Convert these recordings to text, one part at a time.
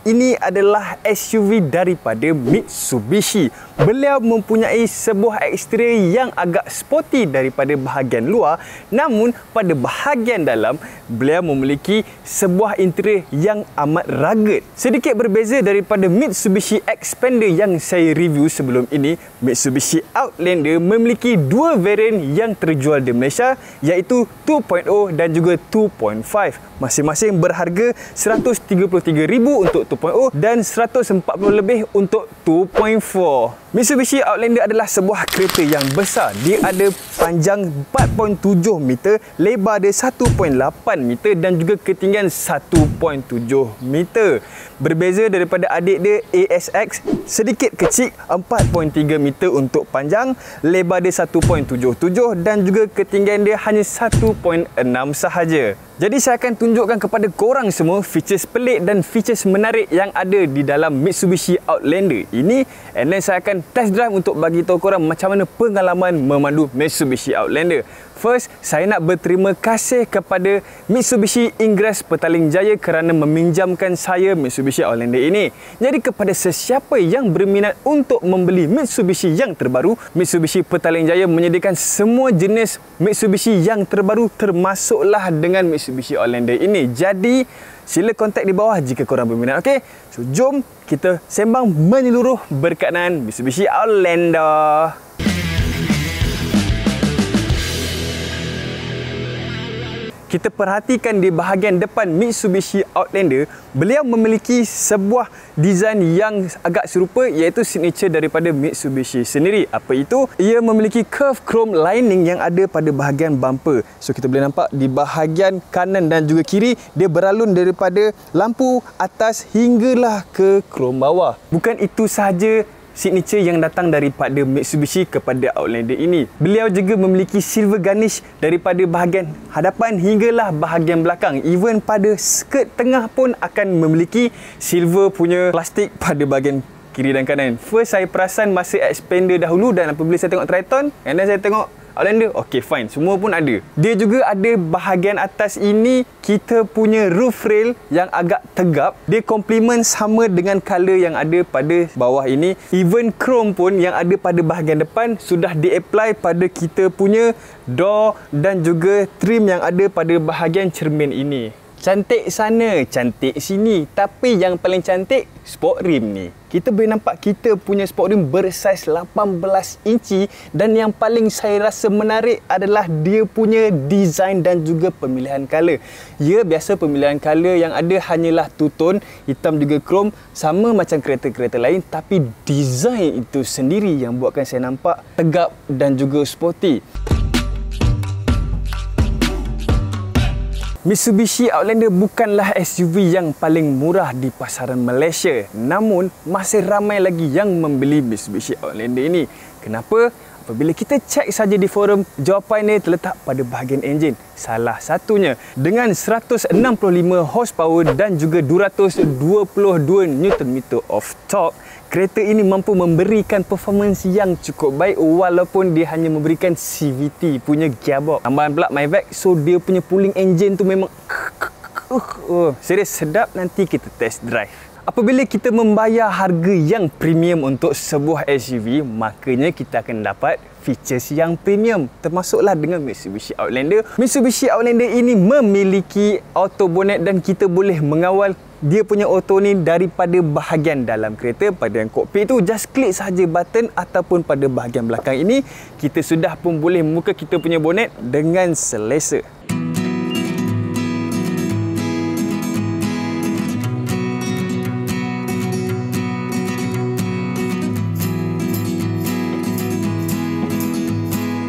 Ini adalah SUV daripada Mitsubishi. Beliau mempunyai sebuah eksterior yang agak sporty daripada bahagian luar, namun pada bahagian dalam beliau memiliki sebuah interior yang amat rugged. Sedikit berbeza daripada Mitsubishi Xpander yang saya review sebelum ini, Mitsubishi Outlander memiliki dua varian yang terjual di Malaysia, iaitu 2.0 dan juga 2.5. Masing-masing berharga RM133,000 untuk 2.0 dan RM140 lebih untuk 2.4. Mitsubishi Outlander adalah sebuah kereta yang besar. Dia ada panjang 4.7 meter, lebar dia 1.8 meter dan juga ketinggian 1.7 meter. Berbeza daripada adik dia ASX, sedikit kecil, 4.3 meter untuk panjang, lebar dia 1.77 dan juga ketinggian dia hanya 1.6 sahaja. Jadi saya akan tunjukkan kepada korang semua features pelik dan features menarik yang ada di dalam Mitsubishi Outlander ini, and then saya akan test drive untuk bagi tahu korang macam mana pengalaman memandu Mitsubishi Outlander. First, saya nak berterima kasih kepada Mitsubishi Ingress Petaling Jaya kerana meminjamkan saya Mitsubishi Outlander ini. Jadi kepada sesiapa yang berminat untuk membeli Mitsubishi yang terbaru, Mitsubishi Petaling Jaya menyediakan semua jenis Mitsubishi yang terbaru, termasuklah dengan Mitsubishi Outlander ini. Jadi sila kontak di bawah jika korang berminat. Okey, so jom kita sembang menyeluruh berkenaan Mitsubishi Outlander. Kita perhatikan di bahagian depan Mitsubishi Outlander, beliau memiliki sebuah design yang agak serupa, iaitu signature daripada Mitsubishi sendiri. Apa itu? Ia memiliki curve chrome lining yang ada pada bahagian bumper. So kita boleh nampak di bahagian kanan dan juga kiri, dia beralun daripada lampu atas hinggalah ke chrome bawah. Bukan itu sahaja signature yang datang daripada Mitsubishi kepada Outlander ini. Beliau juga memiliki silver garnish daripada bahagian hadapan hinggalah bahagian belakang. Even pada skirt tengah pun akan memiliki silver punya plastik pada bahagian kiri dan kanan. First saya perasan masa Xpander dahulu, dan apabila saya tengok Triton, and then saya tengok Outlander, okay fine, semua pun ada. Dia juga ada bahagian atas ini, kita punya roof rail yang agak tegap. Dia complement sama dengan color yang ada pada bawah ini. Even chrome pun yang ada pada bahagian depan sudah di-apply pada kita punya door dan juga trim yang ada pada bahagian cermin ini. Cantik sana, cantik sini, tapi yang paling cantik sport rim ni. Kita boleh nampak kita punya sport rim bersaiz 18 inci, dan yang paling saya rasa menarik adalah dia punya design dan juga pemilihan color. Ya, biasa pemilihan color yang ada hanyalah two-tone, hitam juga chrome, sama macam kereta-kereta lain, tapi design itu sendiri yang buatkan saya nampak tegap dan juga sporty. Mitsubishi Outlander bukanlah SUV yang paling murah di pasaran Malaysia, namun masih ramai lagi yang membeli Mitsubishi Outlander ini. Kenapa? Apabila kita cek saja di forum, jawapannya terletak pada bahagian enjin. Salah satunya dengan 165 horsepower dan juga 222 Nm of torque, kereta ini mampu memberikan performance yang cukup baik walaupun dia hanya memberikan CVT punya gearbox. Tambahan pula Mavic, so dia punya pulling engine tu memang serius sedap. Nanti kita test drive. Apabila kita membayar harga yang premium untuk sebuah SUV, makanya kita akan dapat features yang premium, termasuklah dengan Mitsubishi Outlander. Mitsubishi Outlander ini memiliki auto bonnet dan kita boleh mengawal dia punya auto ni daripada bahagian dalam kereta. Pada yang kokpit tu, just klik sahaja button, ataupun pada bahagian belakang ini kita sudah pun boleh membuka kita punya bonnet dengan selesa.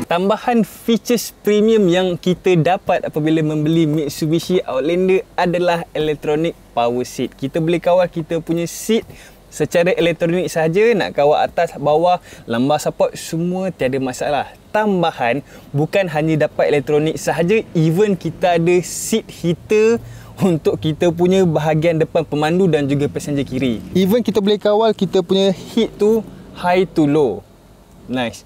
Tambahan features premium yang kita dapat apabila membeli Mitsubishi Outlander adalah electronic power seat. Kita boleh kawal kita punya seat secara elektronik sahaja, nak kawal atas, bawah, lumbar support, semua tiada masalah. Tambahan, bukan hanya dapat elektronik sahaja, even kita ada seat heater untuk kita punya bahagian depan pemandu dan juga passenger kiri. Even kita boleh kawal kita punya heat tu high to low. Nice.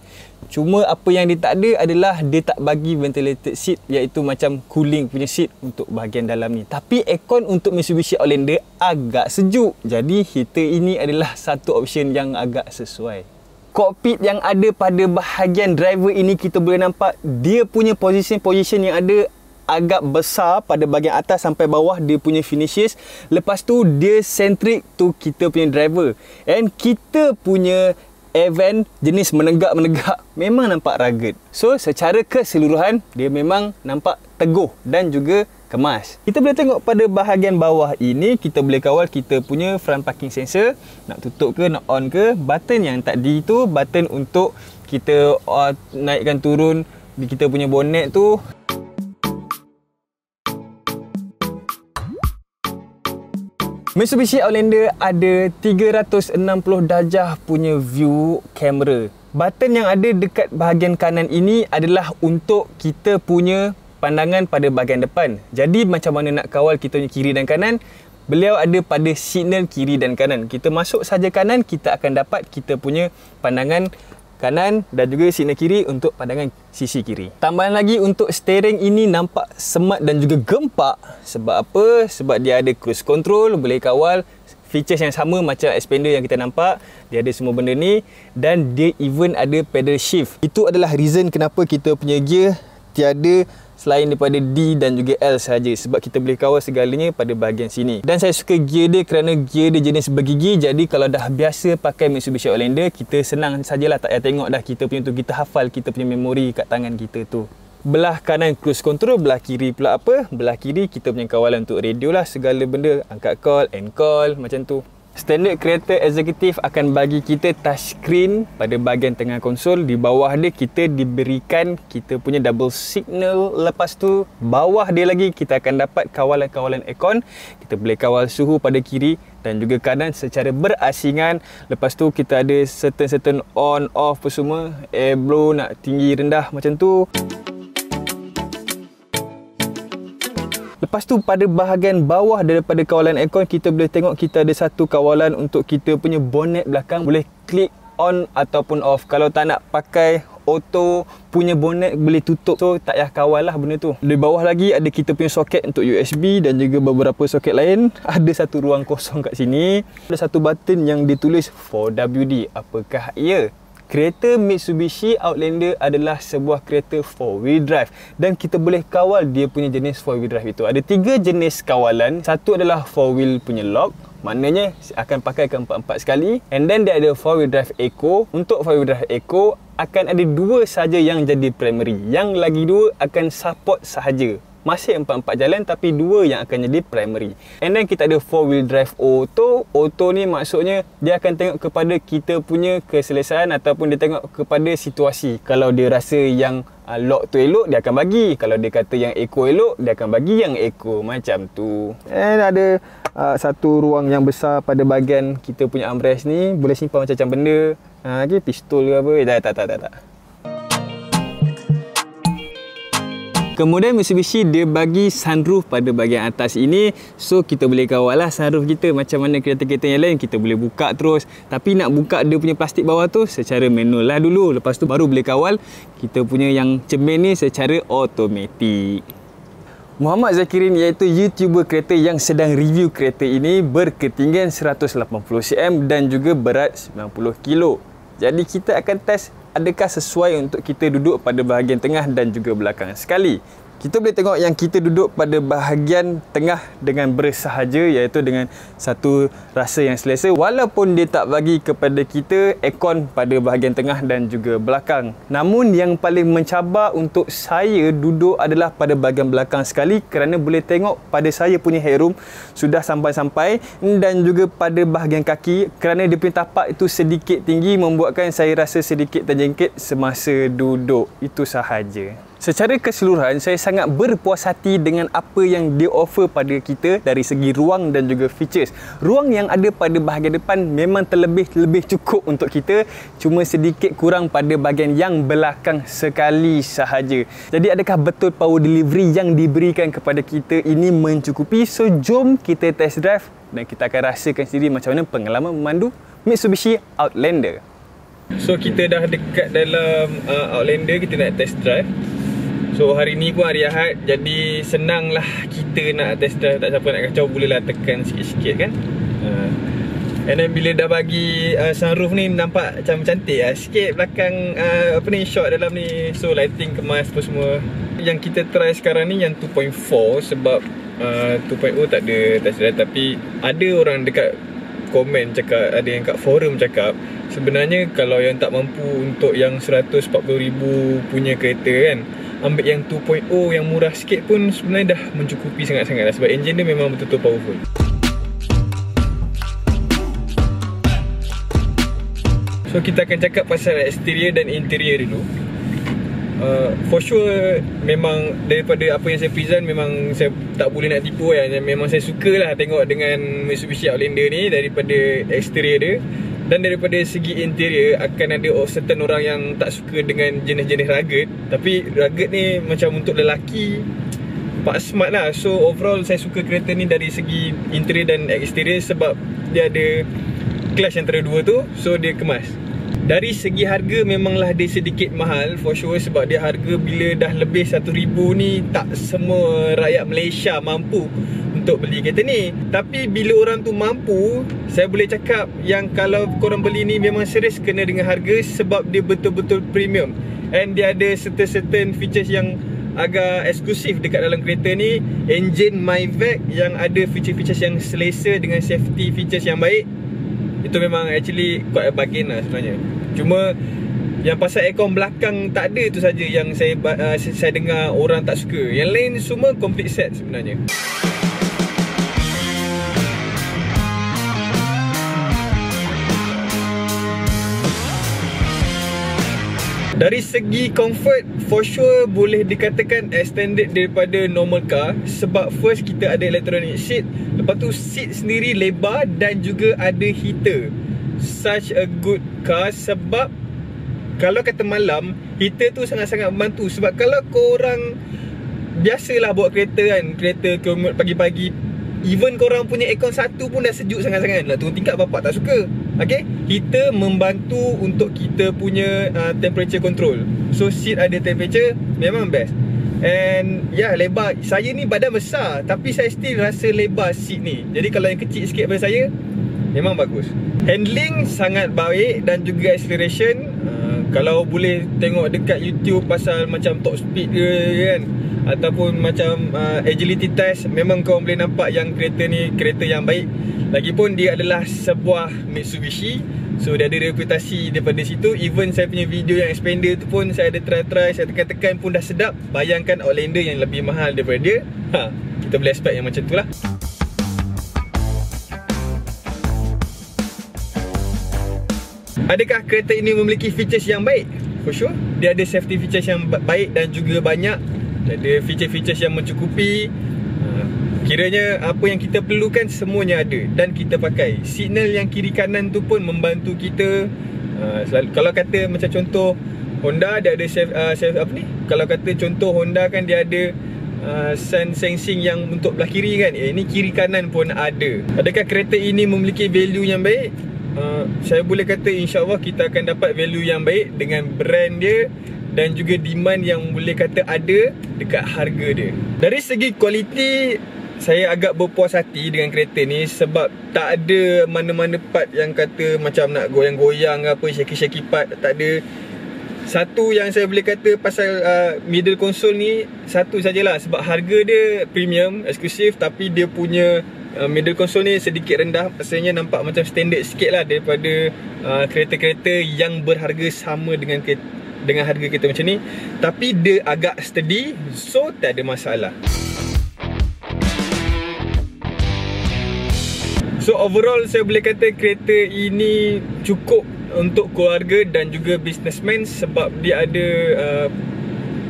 Cuma apa yang dia tak ada adalah dia tak bagi ventilated seat, iaitu macam cooling punya seat untuk bahagian dalam ni. Tapi aircon untuk Mitsubishi Outlander agak sejuk. Jadi heater ini adalah satu option yang agak sesuai. Kokpit yang ada pada bahagian driver ini kita boleh nampak dia punya position yang ada agak besar pada bahagian atas sampai bawah dia punya finishes. Lepas tu dia centric to kita punya driver. And kita punya air vent jenis menegak-menegak memang nampak rugged. So secara keseluruhan dia memang nampak teguh dan juga kemas. Kita boleh tengok pada bahagian bawah ini, kita boleh kawal kita punya front parking sensor. Nak tutup ke, nak on ke. Button yang tadi tu button untuk kita naikkan turun kita punya bonnet tu. Mitsubishi Outlander ada 360 darjah punya view kamera. Button yang ada dekat bahagian kanan ini adalah untuk kita punya pandangan pada bahagian depan. Jadi macam mana nak kawal kita punya kiri dan kanan, beliau ada pada signal kiri dan kanan. Kita masuk saja kanan, kita akan dapat kita punya pandangan kanan dan juga signal kiri untuk pandangan sisi kiri. Tambahan lagi untuk steering ini nampak semat dan juga gempak. Sebab apa? Sebab dia ada cruise control, boleh kawal features yang sama macam expander yang kita nampak. Dia ada semua benda ni dan dia even ada pedal shift. Itu adalah reason kenapa kita punya gear tiada selain daripada D dan juga L sahaja, sebab kita boleh kawal segalanya pada bahagian sini. Dan saya suka gear dia kerana gear dia jenis bergigi. Jadi kalau dah biasa pakai Mitsubishi Outlander, kita senang sajalah, tak payah tengok dah kita punya tu, kita hafal kita punya memori kat tangan kita tu. Belah kanan cruise control, belah kiri pula apa? Belah kiri kita punya kawalan untuk radio lah, segala benda, angkat call, end call, macam tu. Standard kereta eksekutif akan bagi kita touchscreen pada bahagian tengah konsol. Di bawah dia kita diberikan kita punya double signal. Lepas tu bawah dia lagi kita akan dapat kawalan-kawalan aircon. Kita boleh kawal suhu pada kiri dan juga kanan secara berasingan. Lepas tu kita ada certain on off apa semua, air blow nak tinggi rendah macam tu. Lepas tu pada bahagian bawah daripada kawalan aircon, kita boleh tengok kita ada satu kawalan untuk kita punya bonnet belakang. Boleh klik on ataupun off. Kalau tak nak pakai auto punya bonnet, boleh tutup. So tak payah kawal lah benda tu. Di bawah lagi ada kita punya soket untuk USB dan juga beberapa soket lain. Ada satu ruang kosong kat sini. Ada satu button yang ditulis 4WD. Apakah ia? Kereta Mitsubishi Outlander adalah sebuah kereta 4-wheel drive dan kita boleh kawal dia punya jenis 4-wheel drive itu. Ada 3 jenis kawalan. Satu adalah 4-wheel punya lock, maknanya akan pakai ke 4-4 sekali. And then dia ada 4-wheel drive eco. Untuk 4-wheel drive eco akan ada 2 saja yang jadi primary. Yang lagi 2 akan support sahaja. Masih 4-4 jalan tapi 2 yang akan jadi primary. And then kita ada 4-wheel drive auto. Auto ni maksudnya dia akan tengok kepada kita punya keselesaan ataupun dia tengok kepada situasi. Kalau dia rasa yang lock tu elok, dia akan bagi. Kalau dia kata yang eco elok, dia akan bagi yang eco, macam tu. And ada satu ruang yang besar pada bahagian kita punya armrest ni. Boleh simpan macam-macam benda. Pistol ke apa. Tak. Kemudian Mitsubishi dia bagi sunroof pada bahagian atas ini. So kita boleh kawal lah sunroof kita. Macam mana kereta-kereta yang lain, kita boleh buka terus. Tapi nak buka dia punya plastik bawah tu secara manual lah dulu. Lepas tu baru boleh kawal kita punya yang cermin ni secara automatik. Muhammad Zakirin iaitu YouTuber kereta yang sedang review kereta ini, berketinggian 180 cm dan juga berat 90 kg. Jadi kita akan test adakah sesuai untuk kita duduk pada bahagian tengah dan juga belakang sekali. Kita boleh tengok yang kita duduk pada bahagian tengah dengan bersahaja, iaitu dengan satu rasa yang selesa. Walaupun dia tak bagi kepada kita aircon pada bahagian tengah dan juga belakang. Namun yang paling mencabar untuk saya duduk adalah pada bahagian belakang sekali, kerana boleh tengok pada saya punya headroom sudah sampai-sampai, dan juga pada bahagian kaki kerana dia punya tapak itu sedikit tinggi membuatkan saya rasa sedikit terjengkit semasa duduk. Itu sahaja. Secara keseluruhan, saya sangat berpuas hati dengan apa yang dia offer pada kita dari segi ruang dan juga features. Ruang yang ada pada bahagian depan memang lebih cukup untuk kita, cuma sedikit kurang pada bahagian yang belakang sekali sahaja. Jadi adakah betul power delivery yang diberikan kepada kita ini mencukupi? So jom kita test drive dan kita akan rasakan sendiri macam mana pengalaman memandu Mitsubishi Outlander. So kita dah dekat dalam Outlander, kita nak test drive. So hari ni pun hari Ahad, jadi senang lah kita nak test drive. Tak siapa nak kacau, bolehlah tekan sikit-sikit kan. And then bila dah bagi sunroof ni, nampak macam cantik lah sikit belakang apa ni, shot dalam ni. So lighting kemas apa semua. Yang kita try sekarang ni yang 2.4 sebab 2.0 tak ada test drive. Tapi ada orang dekat komen cakap, ada yang kat forum cakap, sebenarnya kalau yang tak mampu untuk yang 140,000 punya kereta kan, ambil yang 2.0 yang murah sikit pun sebenarnya dah mencukupi sangat-sangat lah. Sebab enjin dia memang betul-betul powerful. So kita akan cakap pasal exterior dan interior dulu. For sure, memang daripada apa yang saya present, memang saya tak boleh nak tipu kan. Memang saya suka lah tengok dengan Mitsubishi Outlander ni daripada exterior dia. Dan daripada segi interior, akan ada certain orang yang tak suka dengan jenis-jenis rugged. Tapi rugged ni macam untuk lelaki, pak smart lah. So overall saya suka kereta ni dari segi interior dan exterior sebab dia ada clash antara dua tu. So dia kemas. Dari segi harga memanglah dia sedikit mahal for sure, sebab dia harga bila dah lebih 1,000 ni, tak semua rakyat Malaysia mampu untuk beli kereta ni. Tapi bila orang tu mampu, saya boleh cakap yang kalau korang beli ni memang serius kena dengan harga, sebab dia betul-betul premium. And dia ada certain features yang agak eksklusif dekat dalam kereta ni. Engine MyVac yang ada feature-features yang selesa dengan safety features yang baik. Itu memang actually quite a bargain lah sebenarnya. Cuma yang pasal aircon belakang tak ada tu saja yang saya dengar orang tak suka. Yang lain semua complete set sebenarnya. Dari segi comfort, for sure boleh dikatakan extended daripada normal car. Sebab first kita ada electronic seat, lepas tu seat sendiri lebar dan juga ada heater. Such a good car. Sebab kalau kata malam, heater tu sangat-sangat membantu. Sebab kalau korang biasalah bawa kereta kan, kereta commute pagi-pagi, even korang punya aircon satu pun dah sejuk sangat-sangat. Nak turun tingkat bapak tak suka. Okay, heater membantu untuk kita punya temperature control. So seat ada temperature, memang best. And lebar. Saya ni badan besar, tapi saya still rasa lebar seat ni. Jadi kalau yang kecil sikit daripada saya, memang bagus. Handling sangat baik dan juga acceleration. Kalau boleh tengok dekat YouTube pasal macam top speed ke kan, ataupun macam agility test, memang kau boleh nampak yang kereta ni kereta yang baik. Lagipun dia adalah sebuah Mitsubishi, so dia ada reputasi daripada situ. Even saya punya video yang expander tu pun saya ada try-try, saya tekan-tekan pun dah sedap. Bayangkan Outlander yang lebih mahal daripada dia. Kita boleh expect yang macam tu lah. Adakah kereta ini memiliki features yang baik? For sure. Dia ada safety features yang baik dan juga banyak. Ada feature-features yang mencukupi. Kiranya apa yang kita perlukan semuanya ada dan kita pakai. Signal yang kiri kanan tu pun membantu kita. Kalau kata macam contoh Honda, dia ada apa ni? Kalau kata contoh Honda kan dia ada sun sensing yang untuk belah kiri kan. Ini kiri kanan pun ada. Adakah kereta ini memiliki value yang baik? Saya boleh kata insyaAllah kita akan dapat value yang baik dengan brand dia dan juga demand yang boleh kata ada dekat harga dia. Dari segi kualiti, saya agak berpuas hati dengan kereta ni sebab tak ada mana-mana part yang kata macam nak goyang-goyang apa, shaky-shaky part, tak ada. Satu yang saya boleh kata pasal middle console ni, satu sajalah, sebab harga dia premium, eksklusif, tapi dia punya middle console ni sedikit rendah. Pasalnya nampak macam standard sikit lah daripada kereta-kereta yang berharga sama dengan harga kereta macam ni. Tapi dia agak steady, so tak ada masalah. So overall saya boleh kata kereta ini cukup untuk keluarga dan juga businessman sebab dia ada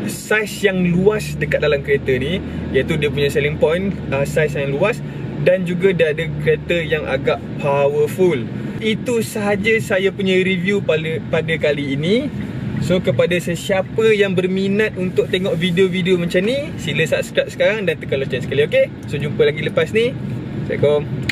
size yang luas dekat dalam kereta ni, iaitu dia punya selling point, size yang luas, dan juga dia ada kereta yang agak powerful. Itu sahaja saya punya review pada kali ini. So kepada sesiapa yang berminat untuk tengok video-video macam ni, sila subscribe sekarang dan tekan lonceng sekali, okay? So jumpa lagi lepas ni. Assalamualaikum.